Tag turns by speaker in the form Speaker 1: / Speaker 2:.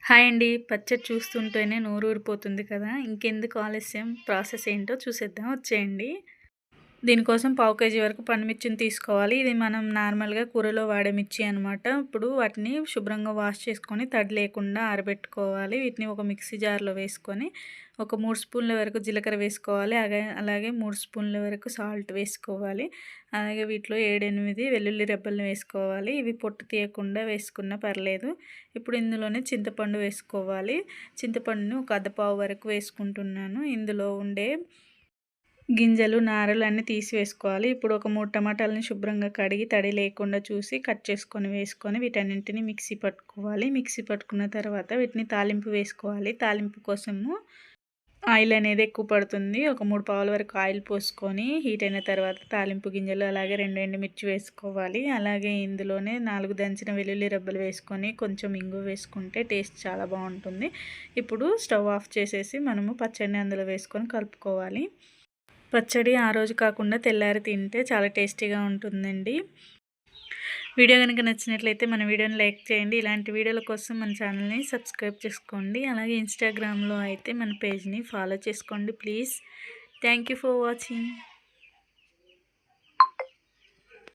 Speaker 1: Hi అండి. పచ్చడి చూస్తుంటేనే నోరూరిపోతుంది కదా! ఇంకెందుకు ఆలస్యం, ప్రాసెస్ ఏంటో చూసేద్దాం వచ్చేయండి. దీనికోసం పావు కేజీ వరకు పండుమిర్చిని తీసుకోవాలి. ఇది మనం నార్మల్‌గా కూరలో వాడే మిర్చి అనమాట. ఇప్పుడు వాటిని శుభ్రంగా వాష్ చేసుకొని తడి లేకుండా ఆరబెట్టుకోవాలి. వీటిని ఒక మిక్సీ జార్‌లో వేసుకొని ఒక 3 స్పూన్ల వరకు జీలకర్ర వేసుకోవాలి. అలాగే 3 స్పూన్ల వరకు సాల్ట్ వేసుకోవాలి. అలాగే వీటిలో 7, 8 వెల్లుల్లి రెబ్బలను వేసుకోవాలి. ఇవి పొట్టు తీయకుండా వేసుకున్నా పర్లేదు. ఇప్పుడు ఇందులోనే చింతపండు వేసుకోవాలి. చింతపండుని ఒక అద్దపావు వరకు వేసుకుంటున్నాను. ఇందులో ఉండే గింజలు, నారలు అన్నీ తీసివేసుకోవాలి. ఇప్పుడు ఒక 3 టమాటాలని శుభ్రంగా కడిగి తడి లేకుండా చూసి కట్ చేసుకొని వేసుకొని వీటన్నింటిని మిక్సీ పట్టుకోవాలి. మిక్సీ పట్టుకున్న తర్వాత వీటిని తాలింపు వేసుకోవాలి. తాలింపు కోసము ఆయిల్ అనేది ఎక్కువ పడుతుంది. ఒక 3 పావుల వరకు ఆయిల్ పోసుకొని హీట్ అయిన తర్వాత తాలింపు గింజలు అలాగే 2 ఎండుమిర్చి వేసుకోవాలి. అలాగే ఇందులోనే 4 దంచిన వెల్లుల్లి రెబ్బలు వేసుకొని కొంచెం ఇంగువ వేసుకుంటే టేస్ట్ చాలా బాగుంటుంది. ఇప్పుడు స్టవ్ ఆఫ్ చేసేసి మనము పచ్చడిని అందులో వేసుకొని కలుపుకోవాలి. పచ్చడి ఆ రోజు కాకుండా తెల్లారి తింటే చాలా టేస్టీగా ఉంటుందండి. వీడియో కనుక నచ్చినట్లయితే మన వీడియోని లైక్ చేయండి. ఇలాంటి వీడియోల కోసం మన ఛానల్ని సబ్స్క్రైబ్ చేసుకోండి. అలాగే ఇన్స్టాగ్రామ్లో అయితే మన పేజ్ని ఫాలో చేసుకోండి please. Thank you for watching.